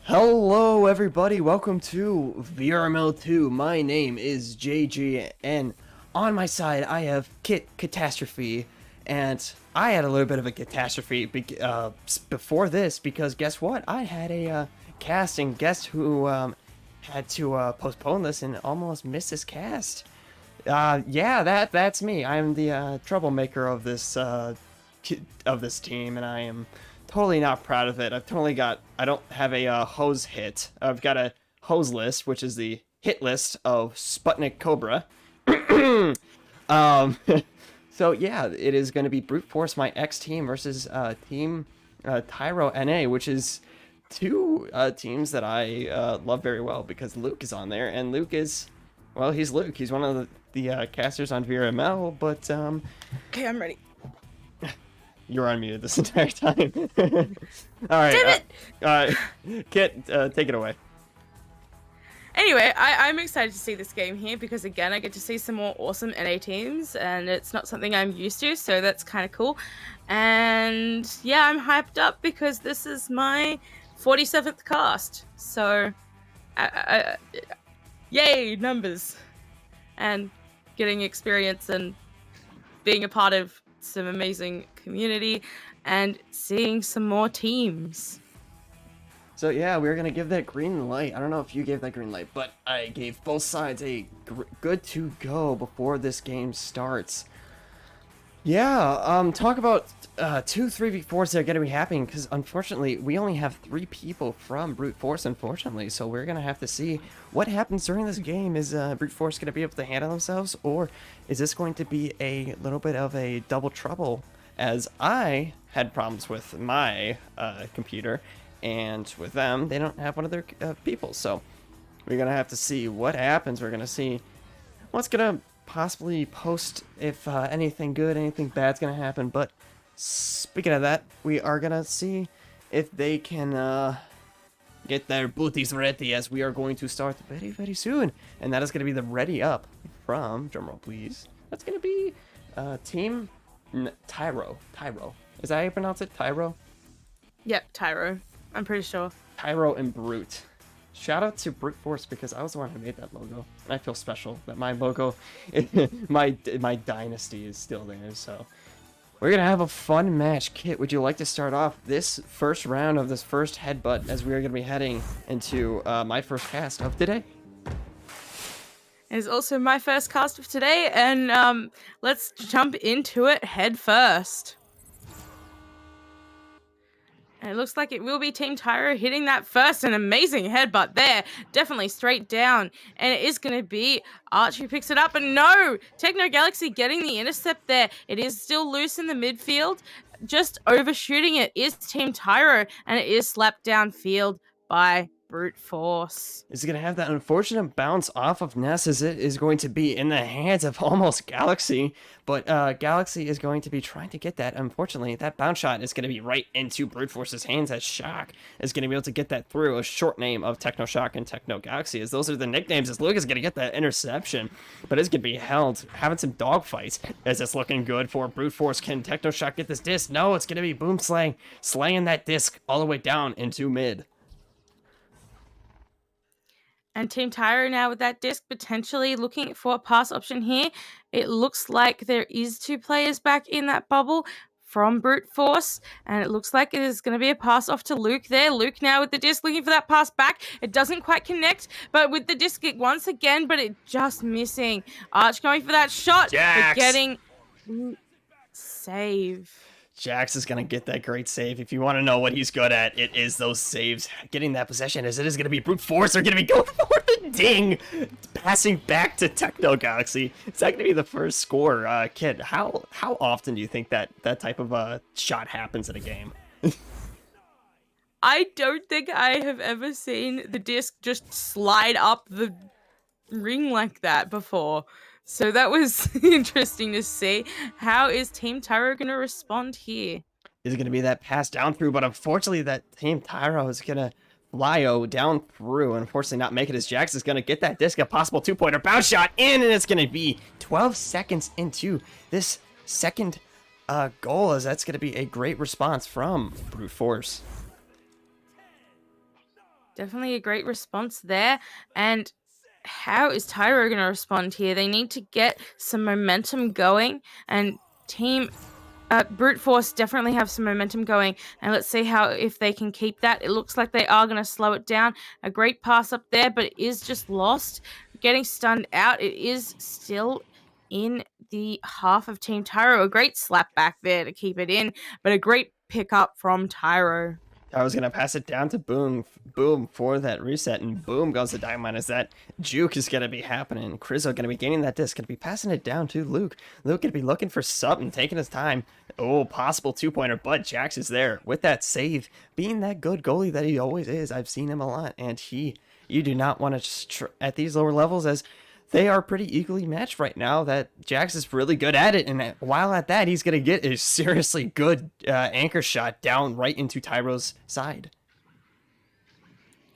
Hello everybody, welcome to VRML 2. My name is JG and on my side I have KitKatastrophe, and I had a little bit of a catastrophe before this because guess what? I had a cast, and guess who had to postpone this and almost missed this cast. Yeah, that's me. I'm the troublemaker of this team, and I am totally not proud of it. I don't have a hose hit. I've got a hose list, which is the hit list of Sputnik Cobra. um, so yeah, it is going to be brute force my X team versus team Tyro NA, which is two teams that I love very well because Luke is on there, and Luke is, well, he's Luke. He's one of the casters on VRML, but Okay, I'm ready. you're on mute this entire time. All right. Damn it! Kit, take it away. Anyway, I'm excited to see this game here because, again, I get to see some more awesome NA teams, and it's not something I'm used to, so that's kind of cool. And yeah, I'm hyped up because this is my 47th cast. So, yay, numbers. And getting experience and being a part of some amazing community and seeing some more teams. So yeah, we're gonna give that green light. I don't know if you gave that green light, but I gave both sides good to go before this game starts. Yeah, talk about 2 3v4s that are gonna be happening, because unfortunately we only have 3 people from brute force, unfortunately. So we're gonna have to see what happens during this game. Is brute force gonna be able to handle themselves, or is this going to be a little bit of a double trouble? As I had problems with my computer, and with them, they don't have one of their people. So we're gonna have to see what happens. We're gonna see what's gonna possibly post, if anything good, anything bad's gonna happen. But speaking of that, we are gonna see if they can get their booties ready, as we are going to start very, very soon. And that is gonna be the ready up from, drumroll please, that's gonna be team Tyro. Is that how you pronounce it? Tyro? Yep, Tyro. I'm pretty sure. Tyro and Brute. Shout out to Brute Force, because I was the one who made that logo, and I feel special that my logo, my dynasty is still there. So we're gonna have a fun match. Kit, would you like to start off this first round of this first headbutt, as we are gonna be heading into my first cast of today? It is also my first cast of today, and let's jump into it head first. And it looks like it will be Team Tyro hitting that first. An amazing headbutt there. Definitely straight down. And it is going to be Arch who picks it up. And no! Techno Galaxy getting the intercept there. It is still loose in the midfield. Just overshooting it is Team Tyro. And it is slapped downfield by Brute Force. Is going to have that unfortunate bounce off of Ness, as it is going to be in the hands of almost Galaxy. But Galaxy is going to be trying to get that. Unfortunately, that bounce shot is going to be right into Brute Force's hands, as Shock is going to be able to get that through. A short name of Techno Shock and Techno Galaxy, as those are the nicknames, as Luke is going to get that interception. But it's going to be held, having some dogfights, as it's looking good for Brute Force. Can Techno Shock get this disc? No, it's going to be Boom Slang slaying that disc all the way down into mid. And Team Tyro now with that disc, potentially looking for a pass option here. It looks like there is 2 players back in that bubble from Brute Force. And it looks like it is going to be a pass off to Luke there. Luke now with the disc looking for that pass back. It doesn't quite connect, but with the disc once again, but it just missing. Arch going for that shot, Jax! but getting save. Jax is going to get that great save. If you want to know what he's good at, it is those saves. Getting that possession, as it is going to be Brute Force. They're going to be going for the ding. Passing back to Techno Galaxy. Is that going to be the first score? Kid, how often do you think that type of shot happens in a game? I don't think I have ever seen the disc just slide up the ring like that before. So that was interesting to see. How is Team Tyro going to respond here? Is it going to be that pass down through? But unfortunately, that Team Tyro is going to fly down through. And unfortunately not make it, as Jax is going to get that disc. A possible 2-pointer bounce shot in. And it's going to be 12 seconds into this second goal, as that's going to be a great response from Brute Force. Definitely a great response there. And how is Tyro going to respond here? They need to get some momentum going, and team Brute Force definitely have some momentum going, and let's see how if they can keep that. It looks like they are going to slow it down. A great pass up there, but it is just lost. Getting stunned out. It is still in the half of Team Tyro. A great slap back there to keep it in, but a great pickup from Tyro. I was gonna pass it down to Boom for that reset, and Boom goes to Diamond as that juke is gonna be happening. Krizzo gonna be gaining that disc, gonna be passing it down to Luke. Luke gonna be looking for something, taking his time. Oh, possible 2-pointer, but Jax is there with that save, being that good goalie that he always is. I've seen him a lot, and you do not want to at these lower levels, as they are pretty equally matched right now. That Jax is really good at it, and while at that, he's gonna get a seriously good anchor shot down right into Tyro's side.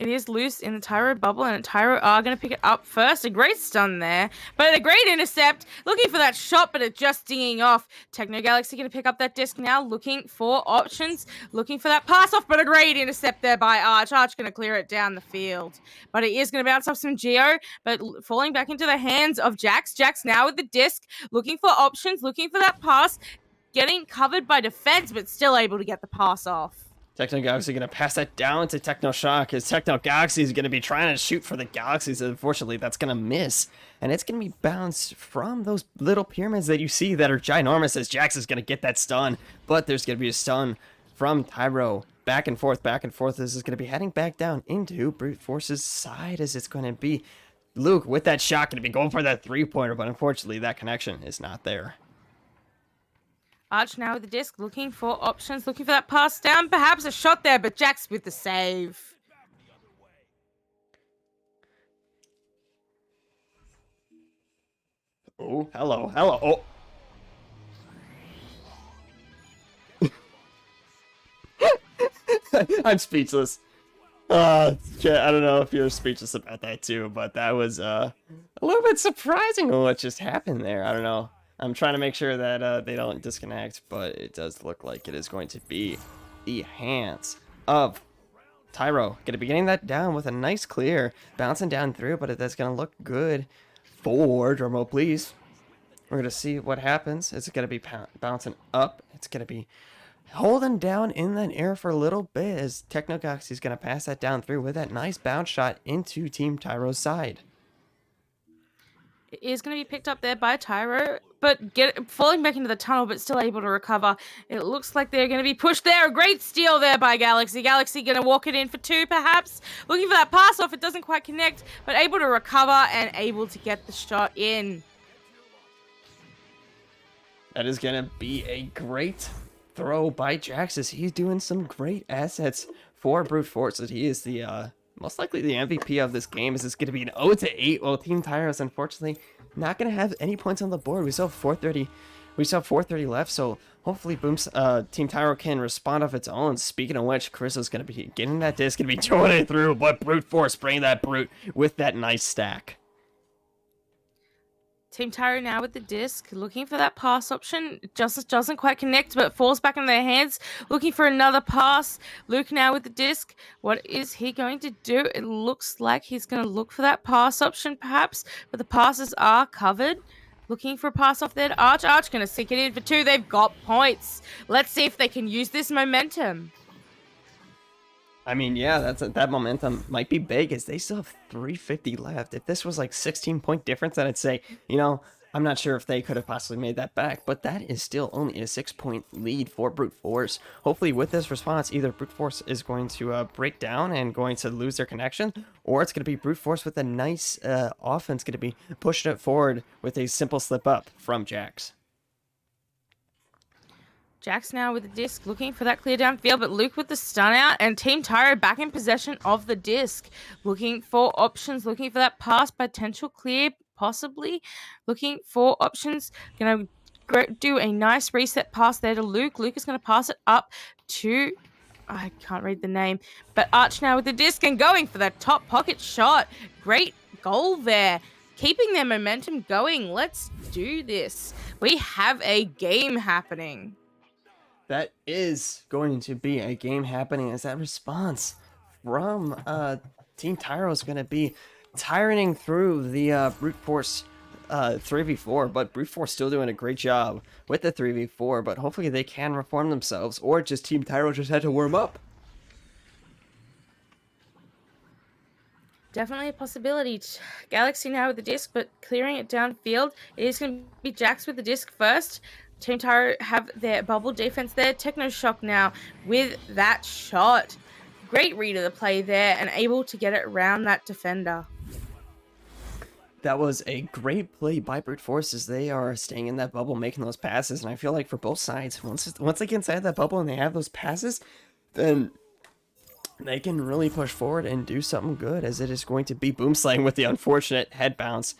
It is loose in the Tyro bubble, and Tyro are going to pick it up first. A great stun there, but a great intercept. Looking for that shot, but it's just dinging off. Techno Galaxy going to pick up that disc now, looking for options, looking for that pass off, but a great intercept there by Arch. Arch going to clear it down the field, but it is going to bounce off some Geo, but falling back into the hands of Jax. Jax now with the disc, looking for options, looking for that pass, getting covered by defense, but still able to get the pass off. Techno Galaxy going to pass that down to Techno Shock, as Techno Galaxy is going to be trying to shoot for the Galaxies. Unfortunately, that's going to miss, and it's going to be bounced from those little pyramids that you see that are ginormous, as Jax is going to get that stun, but there's going to be a stun from Tyro. Back and forth, back and forth. This is going to be heading back down into Brute Force's side, as it's going to be Luke with that shot, going to be going for that 3-pointer, but unfortunately, that connection is not there. Arch now with the disc, looking for options, looking for that pass down. Perhaps a shot there, but Jax with the save. Oh, hello. Oh. I'm speechless. I don't know if you're speechless about that too, but that was a little bit surprising what just happened there. I don't know. I'm trying to make sure that they don't disconnect, but it does look like it is going to be the hands of Tyro. Going to be getting that down with a nice clear, bouncing down through, but that's going to look good for, drumroll please. We're going to see what happens. It's going to be bouncing up. It's going to be holding down in that air for a little bit, as Techno Galaxy is going to pass that down through with that nice bounce shot into Team Tyro's side. It is going to be picked up there by Tyro, but falling back into the tunnel, but still able to recover. It looks like they're going to be pushed there. A great steal there by Galaxy. Galaxy going to walk it in for 2, perhaps. Looking for that pass off. It doesn't quite connect, but able to recover and able to get the shot in. That is going to be a great throw by Jax, as he's doing some great assets for Brute Force. As he is the most likely the MVP of this game, as it's going to be an 0-8. Well, Team Tyro is unfortunately not going to have any points on the board. We still have 430. We still have 430 left, so hopefully Team Tyro can respond off its own. Speaking of which, Krizzo's going to be getting that disc, going to be throwing it through, but Brute Force bringing that Brute with that nice stack. Team Tyro now with the disc, looking for that pass option. It just doesn't quite connect, but falls back in their hands, looking for another pass. Luke now with the disc. What is he going to do? It looks like he's going to look for that pass option, perhaps, but the passes are covered. Looking for a pass off there to Arch. Arch going to sink it in for 2. They've got points. Let's see if they can use this momentum. I mean, yeah, that momentum might be big, as they still have 350 left. If this was like 16-point difference, then I'd say, I'm not sure if they could have possibly made that back, but that is still only a 6-point lead for Brute Force. Hopefully with this response, either Brute Force is going to break down and going to lose their connection, or it's going to be Brute Force with a nice offense, going to be pushing it forward with a simple slip up from Jax. Jax now with the disc, looking for that clear downfield, but Luke with the stun out, and Team Tyro back in possession of the disc. Looking for options, looking for that pass, potential clear, possibly. Looking for options, going to do a nice reset pass there to Luke. Luke is going to pass it up to, I can't read the name, but Arch now with the disc and going for that top pocket shot. Great goal there. Keeping their momentum going. Let's do this. We have a game happening. That is going to be a game happening, as that response from Team Tyro is going to be tyranning through the brute force 3v4, but brute force still doing a great job with the 3v4, but hopefully they can reform themselves, or just Team Tyro just had to warm up. Definitely a possibility. Galaxy now with the disc, but clearing it downfield. It is going to be Jax with the disc first. Team Tyro have their bubble defense there. Techno Shock now with that shot. Great read of the play there and able to get it around that defender. That was a great play by Brute Force as they are staying in that bubble, making those passes, and I feel like for both sides, once they get inside that bubble and they have those passes, then they can really push forward and do something good, as it is going to be Boomslang with the unfortunate head bounce,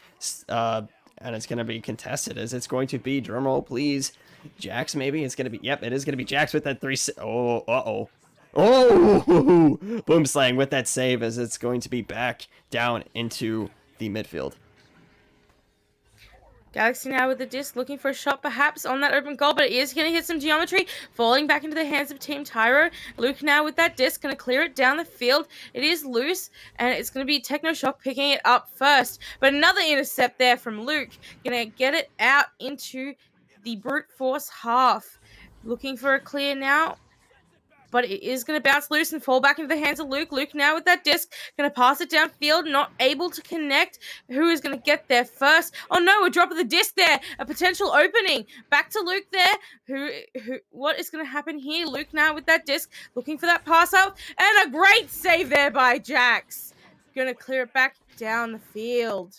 and it's going to be contested, as it's going to be, drumroll please, Jax maybe, it's going to be, yep, it is going to be Jax with that 3, oh, uh-oh. Oh, Boomslang with that save, as it's going to be back down into the midfield. Galaxy now with the disc, looking for a shot perhaps on that open goal, but it is going to hit some geometry, falling back into the hands of Team Tyro. Luke now with that disc, going to clear it down the field. It is loose, and it's going to be Techno Shock picking it up first. But another intercept there from Luke, going to get it out into the brute force half. Looking for a clear now, but it is going to bounce loose and fall back into the hands of Luke. Luke now with that disc, going to pass it downfield, not able to connect. Who is going to get there first? Oh no, a drop of the disc there, a potential opening. Back to Luke there. What is going to happen here? Luke now with that disc, looking for that pass up, and a great save there by Jax. Going to clear it back down the field.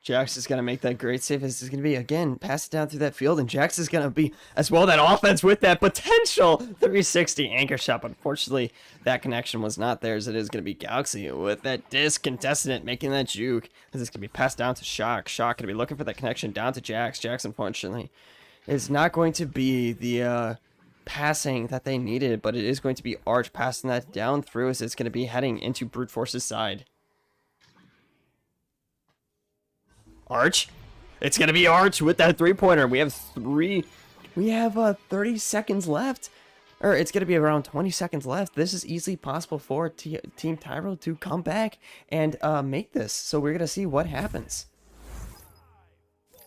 Jax is going to make that great save. This is going to be, again, pass it down through that field, and Jax is going to be, as well, that offense with that potential 360 anchor shot. But unfortunately, that connection was not there, as it is going to be Galaxy with that disc contesting it, making that juke. This is going to be passed down to Shock. Shock going to be looking for that connection down to Jax. Jax, unfortunately, is not going to be the passing that they needed, but it is going to be Arch passing that down through, as it's going to be heading into Brute Force's side. Arch. It's going to be Arch with that three-pointer. We have 30 seconds left. Or it's going to be around 20 seconds left. This is easily possible for Team Tyro to come back and make this. So we're going to see what happens.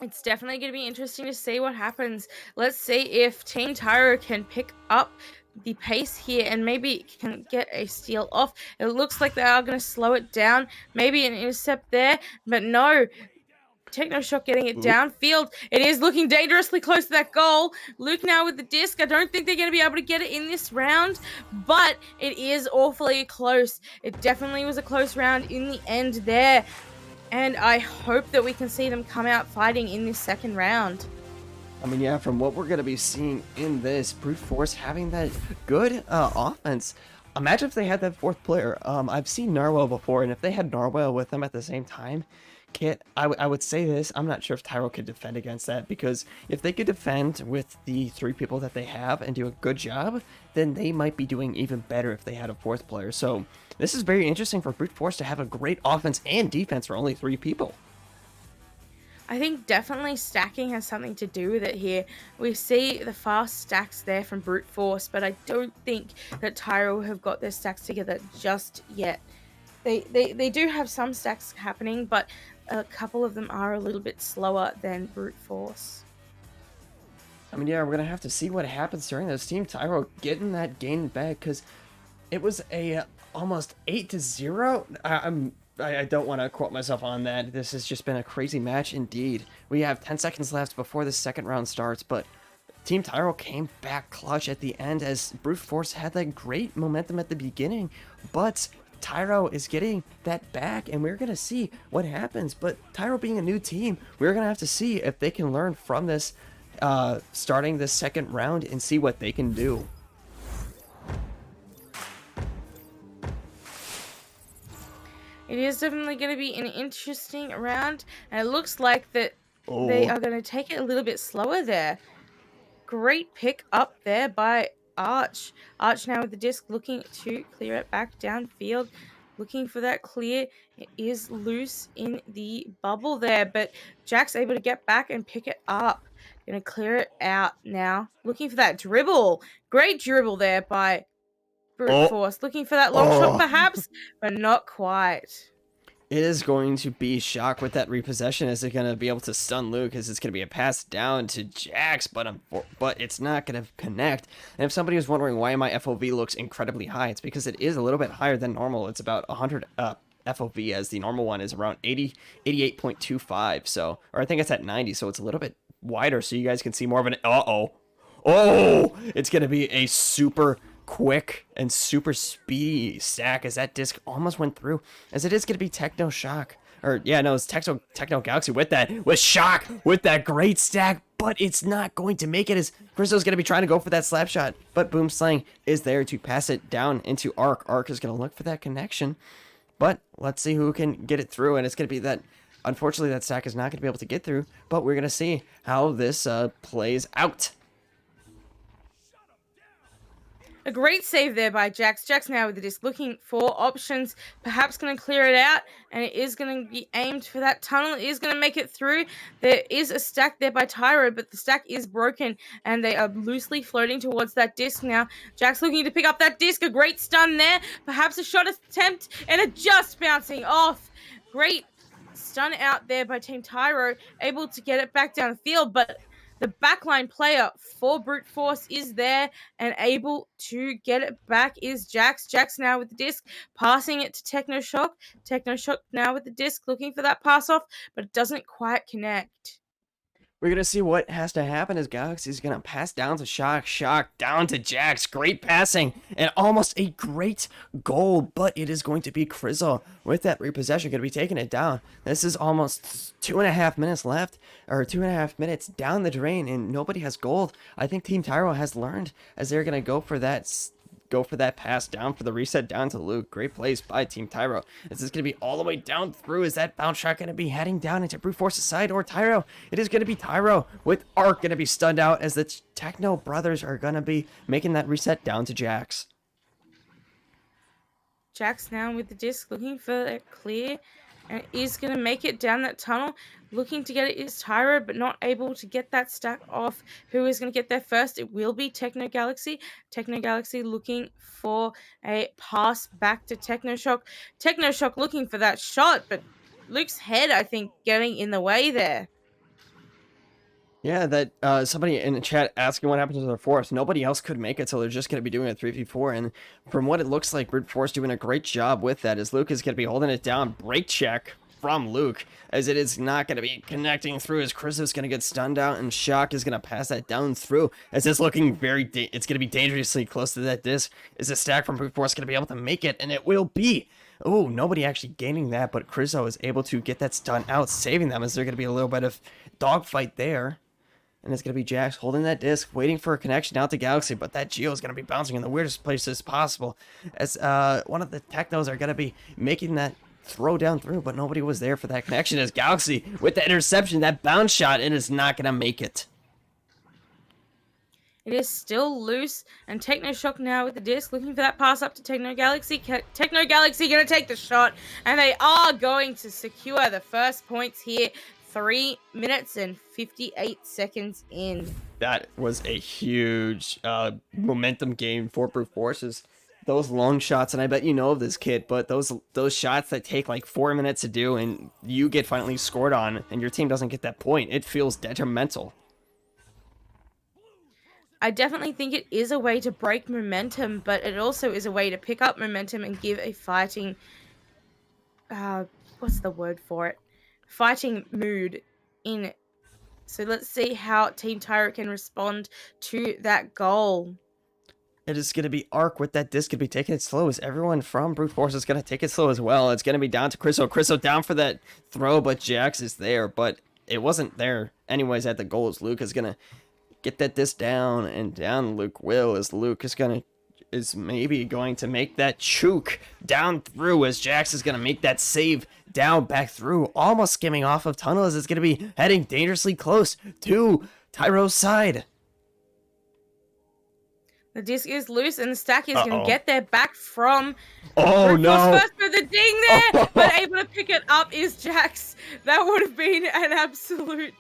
It's definitely going to be interesting to see what happens. Let's see if Team Tyro can pick up the pace here and maybe can get a steal off. It looks like they are going to slow it down. Maybe an intercept there, but no. Techno Shock getting it downfield. It is looking dangerously close to that goal. Luke now with the disc. I don't think they're going to be able to get it in this round, but it is awfully close. It definitely was a close round in the end there, and I hope that we can see them come out fighting in this second round. I mean, yeah, from what we're going to be seeing in this, Brute Force having that good offense. Imagine if they had that fourth player. I've seen Narwhal before, and if they had Narwhal with them at the same time, Kit, I would say this, I'm not sure if Tyro could defend against that, because if they could defend with the 3 people that they have and do a good job, then they might be doing even better if they had a fourth player. So this is very interesting for Brute Force to have a great offense and defense for only 3 people. I think definitely stacking has something to do with it here. We see the fast stacks there from Brute Force, but I don't think that Tyro have got their stacks together just yet. They do have some stacks happening, but a couple of them are a little bit slower than Brute Force. I mean, yeah, we're going to have to see what happens during this. Team Tyro getting that game back, because it was a almost 8-0. I don't want to quote myself on that. This has just been a crazy match indeed. We have 10 seconds left before the second round starts, but Team Tyro came back clutch at the end, as Brute Force had that great momentum at the beginning, but Tyro is getting that back, and we're going to see what happens. But Tyro being a new team, we're going to have to see if they can learn from this starting this second round and see what they can do. It is definitely going to be an interesting round, and it looks like that they are going to take it a little bit slower there. Great pick up there by Arch. Arch now with the disc, looking to clear it back downfield, looking for that clear. It is loose in the bubble there, but Jack's able to get back and pick it up. Gonna clear it out now, looking for that dribble. Great dribble there by Brute Oh, Force. Looking for that long shot oh. perhaps, but not quite. It is going to be Shock with that repossession. Is it going to be able to stun Luke? Is it's going to be a pass down to Jax? But it's not going to connect. And if somebody was wondering why my FOV looks incredibly high, it's because it is a little bit higher than normal. It's about 100 FOV, as the normal one is around 80, 88.25. So, or I think it's at 90. So it's a little bit wider, so you guys can see more of an. Oh, it's going to be a super quick and super speedy stack, as that disc almost went through, as it is going to be Techno Shock, or yeah, no, it's Techno Galaxy with Shock with that great stack, but it's not going to make it, as Crystal's going to be trying to go for that slap shot, but Boom Slang is there to pass it down into Arc. Arc is going to look for that connection, but let's see who can get it through, and it's going to be that. Unfortunately, that stack is not going to be able to get through, but we're going to see how this plays out. A great save there by Jax. Jax now with the disc, looking for options, perhaps going to clear it out, and it is going to be aimed for that tunnel. It is going to make it through. There is a stack there by Tyro, but the stack is broken, and they are loosely floating towards that disc now. Jax looking to pick up that disc. A great stun there, perhaps a shot attempt, and it just bouncing off. Great stun out there by Team Tyro, able to get it back down the field, but the backline player for Brute Force is there and able to get it back is Jax. Jax now with the disc, passing it to Techno Shock. Techno Shock now with the disc, looking for that pass off, but it doesn't quite connect. We're going to see what has to happen as Galaxy's going to pass down to Shock, Shock down to Jax. Great passing and almost a great goal, but it is going to be Krizzle with that repossession going to be taking it down. This is almost 2.5 minutes left, or 2.5 minutes down the drain, and nobody has gold. I think Team Tyro has learned, as they're going to go for that pass down for the reset down to Luke. Great plays by Team Tyro. This is going to be all the way down through. Is that bounce shot going to be heading down into Brute Force's side or Tyro? It is going to be Tyro with Arc going to be stunned out, as the Techno brothers are going to be making that reset down to Jax. Jax now with the disc, looking for a clear, and is going to make it down that tunnel. Looking to get it is Tyro, but not able to get that stack off. Who is going to get there first? It will be Techno Galaxy. Techno Galaxy looking for a pass back to Techno Shock. Techno Shock looking for that shot, but Luke's head, I think, getting in the way there. Yeah, that somebody in the chat asking what happened to their Force. Nobody else could make it, so they're just going to be doing a 3v4. And from what it looks like, Brute Force doing a great job with that, as Luke is going to be holding it down. Break check from Luke, as it is not going to be connecting through, as Chris is going to get stunned out, and Shock is going to pass that down through, as it's looking it's going to be dangerously close to that disc. Is a stack from Brute Force going to be able to make it? And it will be. Oh, nobody actually gaining that, but Krizo is able to get that stun out, saving them, as there's going to be a little bit of dogfight there. And it's going to be Jax holding that disc, waiting for a connection out to Galaxy, but that Geo is going to be bouncing in the weirdest places possible, as one of the Technos are going to be making that throw down through, but nobody was there for that connection, as Galaxy with the interception, that bounce shot, it is not going to make it. It is still loose, and Techno Shock now with the disc, looking for that pass up to Techno Galaxy. Techno Galaxy going to take the shot, and they are going to secure the first points here. 3 minutes and 58 seconds in. That was a huge momentum game for Brute Forces. Those long shots, and I bet you know of this, kid, but those shots that take like 4 minutes to do, and you get finally scored on, and your team doesn't get that point, it feels detrimental. I definitely think it is a way to break momentum, but it also is a way to pick up momentum and give a fighting, what's the word for it? Fighting mood in it. So let's see how Team Tyro can respond to that goal. It is going to be Arc with that disc. Could be taking it slow, as everyone from Brute Force is going to take it slow as well. It's going to be down to Krisso. Krisso down for that throw, but Jax is there, but it wasn't there anyways at the goals. Luke is going to get that disc down, and down Luke will, as Luke is maybe going to make that choke down through, as Jax is going to make that save down back through, almost skimming off of tunnel, as it's going to be heading dangerously close to Tyro's side. The disc is loose, and the stack is going to get there back from First for the ding there, but able to pick it up is Jax. That would have been an absolute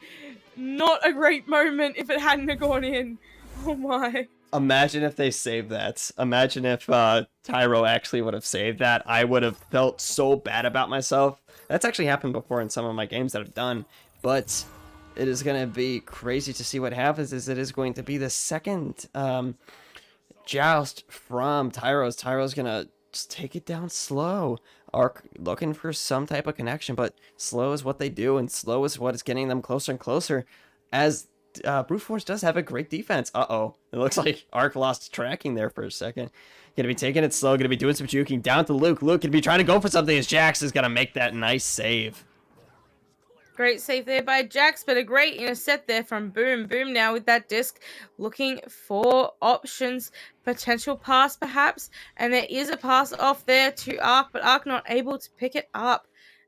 not a great moment if it hadn't have gone in. Oh my. Imagine if they saved that. Imagine if Tyro actually would have saved that. I would have felt so bad about myself. That's actually happened before in some of my games that I've done. But it is going to be crazy to see what happens. Is it is going to be the second joust from Tyro's. Tyro's going to just take it down slow. Arc looking for some type of connection, but slow is what they do, and slow is what is getting them closer and closer. As Brute Force does have a great defense. Uh-oh. It looks like Arc lost tracking there for a second. Gonna be taking it slow. Gonna be doing some juking. Down to Luke. Luke gonna be trying to go for something as Jax is gonna make that nice save. Great save there by Jax, but a great intercept there from Boom. Boom now with that disc, looking for options, potential pass perhaps, and there is a pass off there to Arc, but Arc not able to pick it up.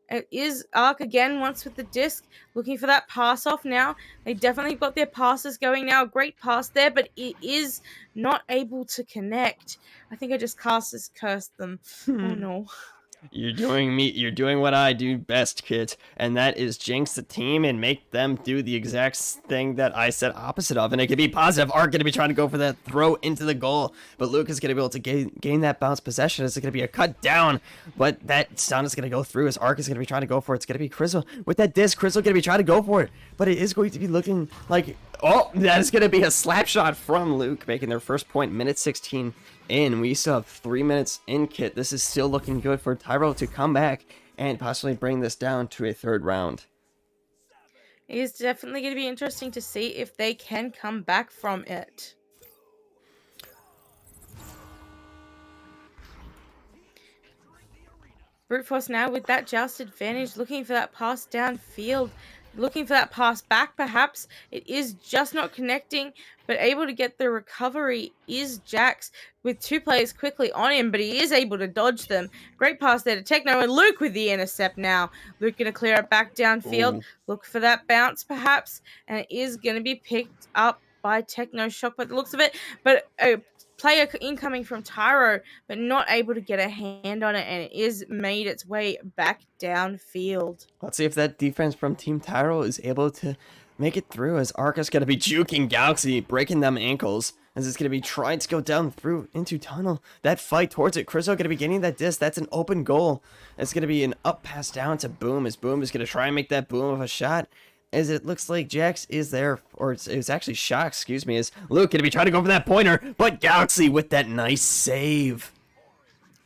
It is Arc again once with the disc, looking for that pass off now. They definitely got their passes going now. Great pass there, but it is not able to connect. I think I just cursed them. Oh no. You're doing what I do best, Kit, and that is jinx the team and make them do the exact thing that I said opposite of. And it could be positive. Arc gonna be trying to go for that throw into the goal, but Luke is gonna be able to gain that bounce possession. It's gonna be a cut down, but that stun is gonna go through as Arc is gonna be trying to go for it. It's gonna be Crizzle with that disc. Crizzle gonna be trying to go for it, but it is going to be looking like, oh, that is gonna be a slap shot from Luke, making their first point, minute 16 in. We still have 3 minutes in, Kit. This is still looking good for Tyro to come back and possibly bring this down to a third round. It is definitely going to be interesting to see if they can come back from it. Brute Force now with that joust advantage, looking for that pass downfield, looking for that pass back perhaps. It is just not connecting, but able to get the recovery is Jax with two players quickly on him, but he is able to dodge them. Great pass there to Techno, and Luke with the intercept now. Luke going to clear it back downfield. Ooh. Look for that bounce perhaps, and it is going to be picked up by Techno Shock by the looks of it, but player incoming from Tyro, but not able to get a hand on it, and it is made its way back downfield. Let's see if that defense from Team Tyro is able to make it through, as Arc is going to be juking Galaxy, breaking them ankles, as it's going to be trying to go down through into tunnel. That fight towards it. Crizzle going to be getting that disc. That's an open goal. It's going to be an up pass down to Boom, as Boom is going to try and make that Boom of a shot, as it looks like Jax is there, or it's actually Shock, excuse me, as Luke going to be trying to go for that pointer, but Galaxy with that nice save.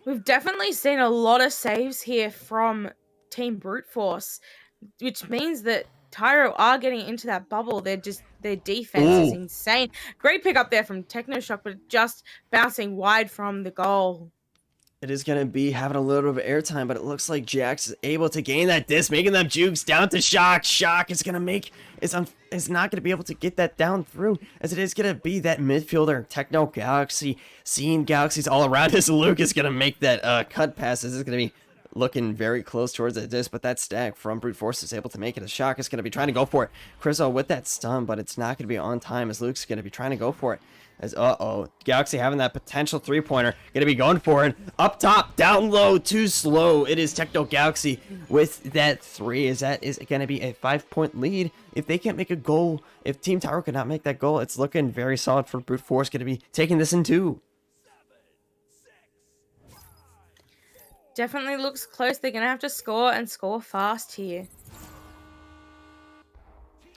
We've definitely seen a lot of saves here from Team Brute Force, which means that Tyro are getting into that bubble. Their defense is insane. Great pick up there from Techno Shock, but just bouncing wide from the goal. It is going to be having a little bit of airtime, but it looks like Jax is able to gain that disc, making them jukes down to Shock. Shock is going to make, is not going to be able to get that down through, as it is going to be that midfielder, Techno Galaxy, seeing Galaxies all around us. Luke is going to make that cut pass. This is going to be looking very close towards that disc, but that stack from Brute Force is able to make it. A Shock is going to be trying to go for it. Crizzle with that stun, but it's not going to be on time, as Luke's going to be trying to go for it. As Galaxy having that potential three-pointer, gonna be going for it. Up top, down low, too slow. It is Techno Galaxy with that three. As that is gonna be a 5-point lead. If they can't make a goal, if Team Tyro could not make that goal, it's looking very solid for Brute Force. Gonna be taking this in two. Definitely looks close. They're gonna have to score and score fast here.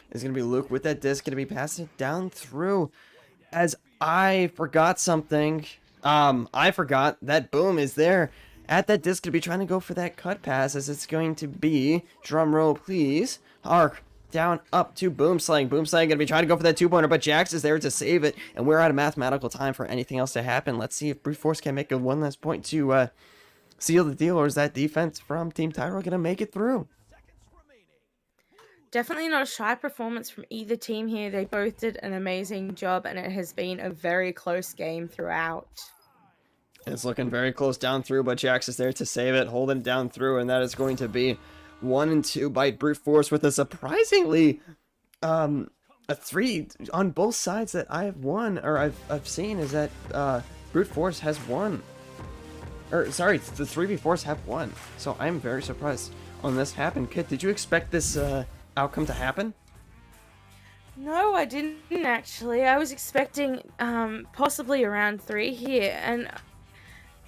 It's gonna be Luke with that disc, gonna be passing it down through. As I forgot something. I forgot that Boom is there at that disc to be trying to go for that cut pass, as it's going to be, drum roll please, Arc down up to Boomslang. Boomslang gonna be trying to go for that two-pointer, but Jax is there to save it, and we're out of mathematical time for anything else to happen. Let's see if Brute Force can make a one last point to seal the deal, or is that defense from Team Tyro gonna make it through? Definitely not a shy performance from either team here. They both did an amazing job, and it has been a very close game throughout. It's looking very close down through, but Jax is there to save it, holding it down through, and that is going to be 1 and 2 by Brute Force, with a surprisingly a 3 on both sides that I have won, or I've seen, is that Brute Force has won. Or sorry, the 3v4s have won. So I'm very surprised on this happen. Kit, did you expect this outcome to happen? No, I didn't actually. I was expecting possibly around 3 here, and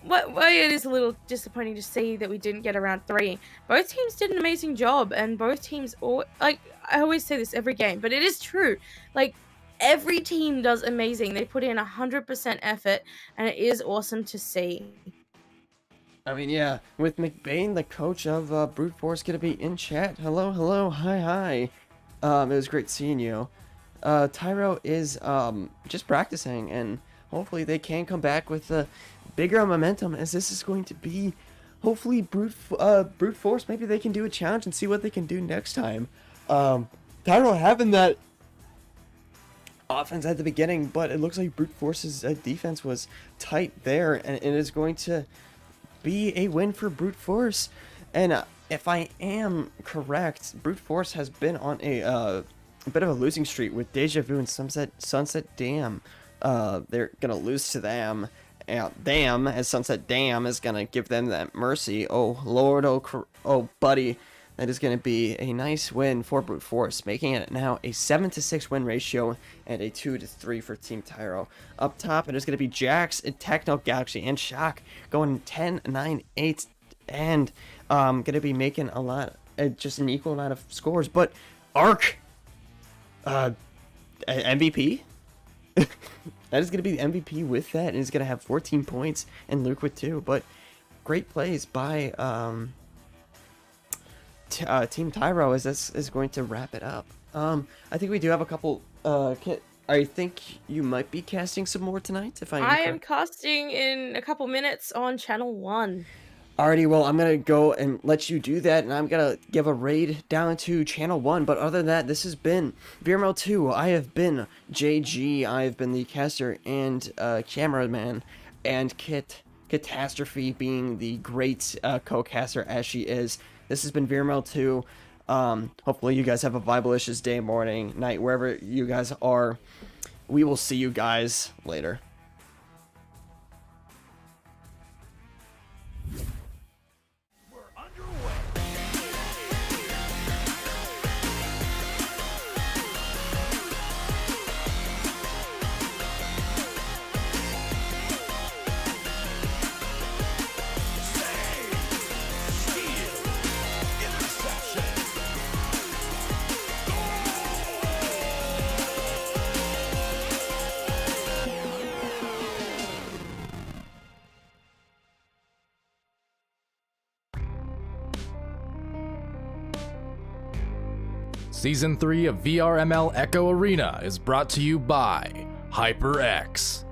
it is a little disappointing to see that we didn't get around 3. Both teams did an amazing job, and both teams, like, I always say this every game, but it is true. Like, every team does amazing. They put in 100% effort, and it is awesome to see. I mean, yeah, with McBain, the coach of Brute Force, gonna be in chat. Hello, hello, hi, hi. It was great seeing you. Tyro is just practicing, and hopefully they can come back with a bigger momentum, as this is going to be hopefully Brute Force. Maybe they can do a challenge and see what they can do next time. Tyro having that offense at the beginning, but it looks like Brute Force's defense was tight there, and it is going to be a win for Brute Force. And if I am correct, Brute Force has been on a bit of a losing streak with Deja Vu and Sunset Dam. They're gonna lose to them. Damn, as Sunset Dam is gonna give them that mercy. Oh Lord, oh buddy, that is gonna be a nice win for Brute Force, making it now a 7-6 win ratio and a 2-3 for Team Tyro. Up top, it is gonna be Jax, Techno Galaxy, and Shock going 10-9-8, and gonna be making a lot, just an equal amount of scores. But Arc, MVP. That is going to be the MVP with that, and he's going to have 14 points, and Luke with 2. But great plays by Team Tyro, as this is going to wrap it up. I think we do have a couple. I think you might be casting some more tonight. If I am casting in a couple minutes on Channel 1. Alrighty, well, I'm gonna go and let you do that, and I'm gonna give a raid down to Channel 1, but other than that, this has been VRML 2. I have been JG, I have been the caster and cameraman, and KitKatastrophe being the great co-caster as she is. This has been VRML 2. Hopefully you guys have a vibalicious day, morning, night, wherever you guys are. We will see you guys later. Season 3 of VRML Echo Arena is brought to you by HyperX.